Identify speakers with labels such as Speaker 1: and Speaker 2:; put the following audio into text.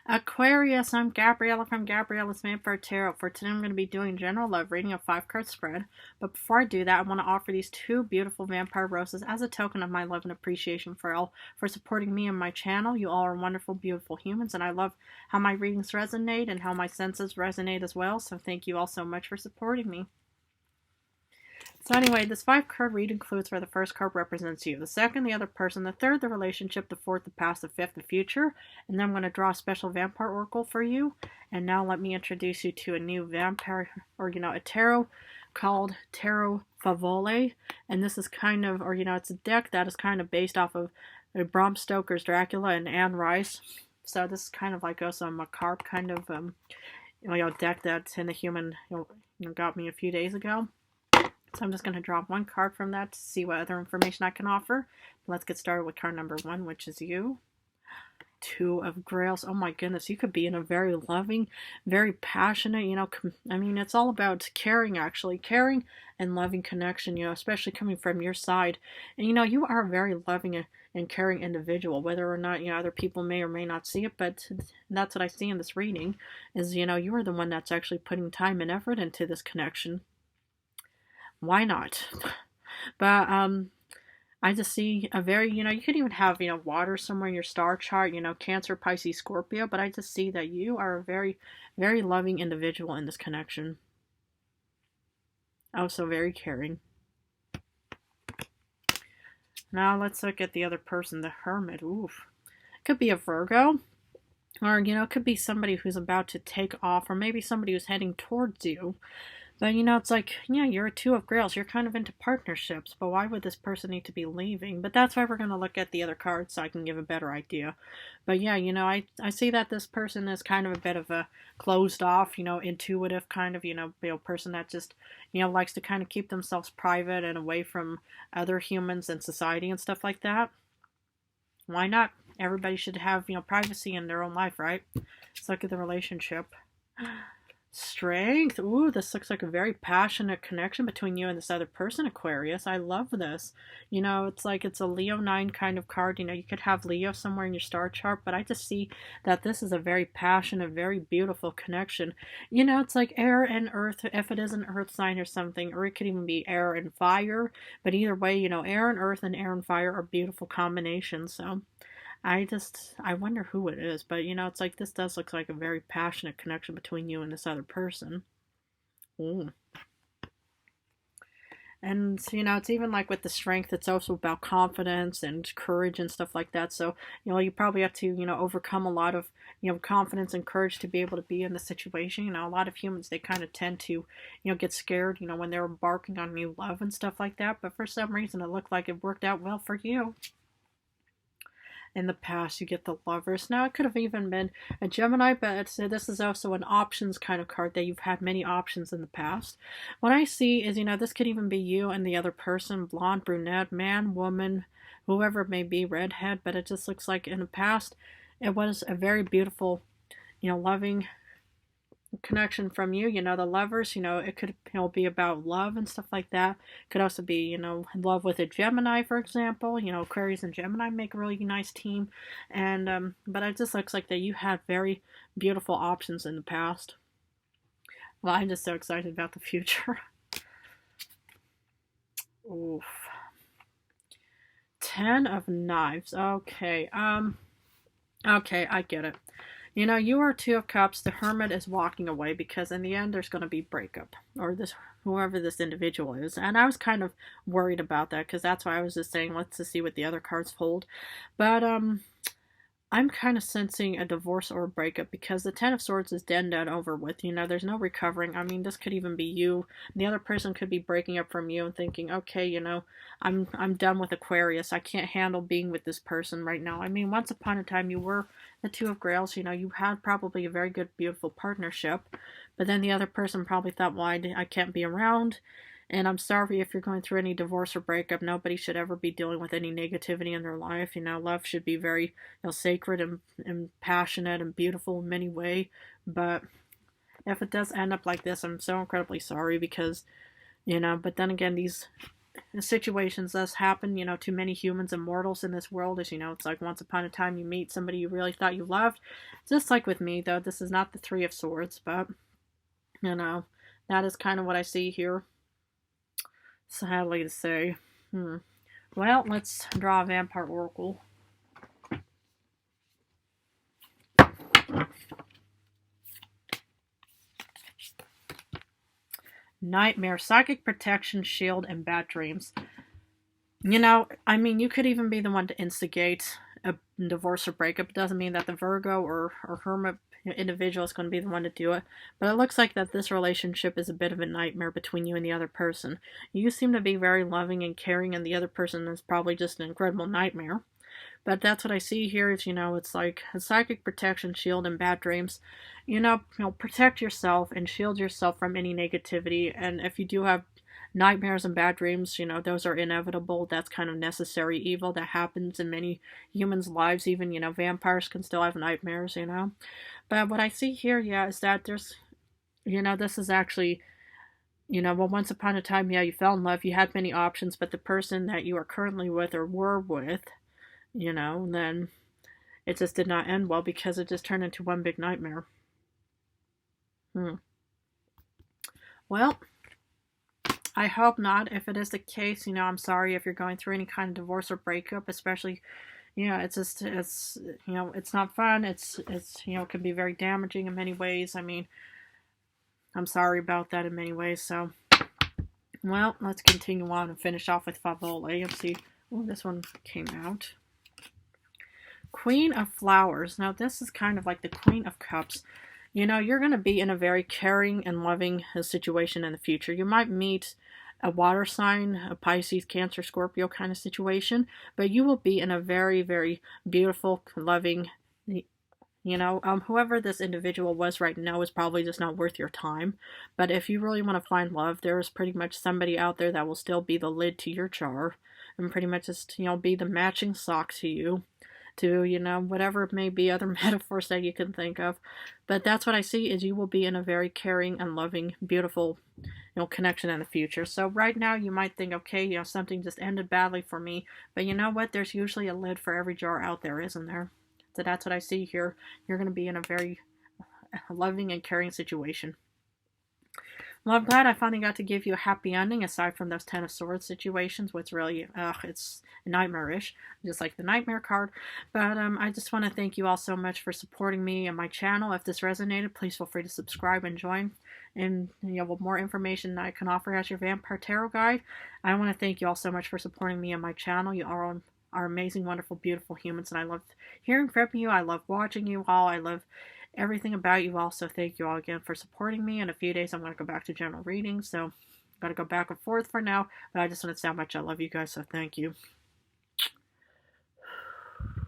Speaker 1: Aquarius, I'm Gabriella from Gabriella's Vampire Tarot. For today, I'm going to be doing general love reading, a 5-card spread. But before I do that, I want to offer these 2 beautiful vampire roses as a token of my love and appreciation for all for supporting me and my channel. You all are wonderful, beautiful humans, and I love how my readings resonate and how my senses resonate as well. So thank you all so much for supporting me. So anyway, this 5-card read includes where the first card represents you, the second, the other person, the third, the relationship, the fourth, the past, the fifth, the future. And then I'm going to draw a special vampire oracle for you. And now let me introduce you to a new vampire, or a tarot called Tarot Favole. And this is kind of, it's a deck that is kind of based off of Bram Stoker's Dracula and Anne Rice. So this is kind of like also a macabre kind of deck that's in the human got me a few days ago. So I'm just going to draw 1 card from that to see what other information I can offer. Let's get started with card number 1, which is you. 2 of Grails. Oh my goodness, you could be in a very loving, very passionate, it's all about caring, actually. Caring and loving connection, especially coming from your side. And, you are a very loving and caring individual, whether or not, other people may or may not see it, but that's what I see in this reading, is, you are the one that's actually putting time and effort into this connection. Why not? But I just see a very, you could even have, water somewhere in your star chart, Cancer, Pisces, Scorpio, but I just see that you are a very, very loving individual in this connection. Also very caring. Now let's look at the other person, the Hermit. Oof. Could be a Virgo, or, it could be somebody who's about to take off, or maybe somebody who's heading towards you. But, it's like, yeah, you're a 2 of Grails. You're kind of into partnerships, but why would this person need to be leaving? But that's why we're going to look at the other cards so I can give a better idea. But, yeah, I see that this person is kind of a bit of a closed off, intuitive kind of, person that just, likes to kind of keep themselves private and away from other humans and society and stuff like that. Why not? Everybody should have, privacy in their own life, right? Let's look at the relationship. Strength. Ooh, this looks like a very passionate connection between you and this other person, Aquarius. I love this. It's like it's a Leo 9 kind of card. You could have Leo somewhere in your star chart, but I just see that this is a very passionate, very beautiful connection. It's like air and earth, if it is an earth sign or something, or it could even be air and fire. But either way, air and earth and air and fire are beautiful combinations. So I wonder who it is, but it's like this does look like a very passionate connection between you and this other person. Ooh. And, it's even like with the strength, it's also about confidence and courage and stuff like that. So, you probably have to, overcome a lot of, confidence and courage to be able to be in the situation. A lot of humans, they kind of tend to, get scared, when they're embarking on new love and stuff like that. But for some reason, it looked like it worked out well for you. In the past, you get the Lovers. Now, it could have even been a Gemini, but this is also an options kind of card that you've had many options in the past. What I see is, this could even be you and the other person, blonde, brunette, man, woman, whoever it may be, redhead, but it just looks like in the past, it was a very beautiful, loving connection from you, the Lovers, it could be about love and stuff like that. Could also be, love with a Gemini, for example. Aquarius and Gemini make a really nice team. And but it just looks like that you had very beautiful options in the past. Well, I'm just so excited about the future. Oof. 10 of Knives. Okay. Okay, I get it. You are 2 of Cups. The Hermit is walking away because in the end there's going to be breakup, or whoever this individual is. And I was kind of worried about that because that's why I was just saying let's just see what the other cards hold. But I'm kind of sensing a divorce or a breakup because the 10 of Swords is dead and over with. There's no recovering. I mean, this could even be you. The other person could be breaking up from you and thinking, okay, I'm done with Aquarius. I can't handle being with this person right now. I mean, once upon a time, you were the 2 of Grails. You had probably a very good, beautiful partnership. But then the other person probably thought, well, I can't be around. And I'm sorry if you're going through any divorce or breakup. Nobody should ever be dealing with any negativity in their life. Love should be very, sacred and passionate and beautiful in many ways. But if it does end up like this, I'm so incredibly sorry because, but then again, these situations thus happen, to many humans and mortals in this world. As you know, it's like once upon a time you meet somebody you really thought you loved. Just like with me, though, this is not the Three of Swords, but, that is kind of what I see here. Sadly to say. Well, let's draw a Vampire Oracle. Nightmare, psychic protection, shield, and bad dreams. You could even be the one to instigate a divorce or breakup. It doesn't mean that the Virgo or Hermit individual is going to be the one to do it. But it looks like that this relationship is a bit of a nightmare between you and the other person. You seem to be very loving and caring, and the other person is probably just an incredible nightmare. But that's what I see here is, it's like a psychic protection, shield, and bad dreams. Protect yourself and shield yourself from any negativity. And if you do have nightmares and bad dreams, those are inevitable. That's kind of necessary evil that happens in many humans' lives. Even, vampires can still have nightmares, But what I see here, is that there's, this is actually, once upon a time, you fell in love, you had many options, but the person that you are currently with or were with, then it just did not end well because it just turned into one big nightmare. Well, I hope not. If it is the case, I'm sorry if you're going through any kind of divorce or breakup, especially, it's not fun. It's it can be very damaging in many ways. I'm sorry about that in many ways. So, well, let's continue on and finish off with Favole and see. Oh, this one came out. Queen of Flowers. Now, this is kind of like the Queen of Cups. You're going to be in a very caring and loving situation in the future. You might meet a water sign, a Pisces, Cancer, Scorpio kind of situation, but you will be in a very, very beautiful, loving, whoever this individual was right now is probably just not worth your time. But if you really want to find love, there is pretty much somebody out there that will still be the lid to your jar and pretty much just, be the matching sock to you. To, whatever it may be, other metaphors that you can think of. But that's what I see is you will be in a very caring and loving, beautiful, connection in the future. So right now you might think, okay, something just ended badly for me. But you know what? There's usually a lid for every jar out there, isn't there? So that's what I see here. You're going to be in a very loving and caring situation. Well, I'm glad I finally got to give you a happy ending aside from those Ten of Swords situations, which really, it's nightmarish, just like the Nightmare card. But I just want to thank you all so much for supporting me and my channel. If this resonated, please feel free to subscribe and join. And, with more information that I can offer as your Vampire Tarot Guide. I want to thank you all so much for supporting me and my channel. You are amazing, wonderful, beautiful humans, and I love hearing from you. I love watching you all. I love everything about you all, so thank you all again for supporting me. In a few days I'm going to go back to general readings, so I'm going to go back and forth for now, but I just want to say how much I love you guys, so thank you.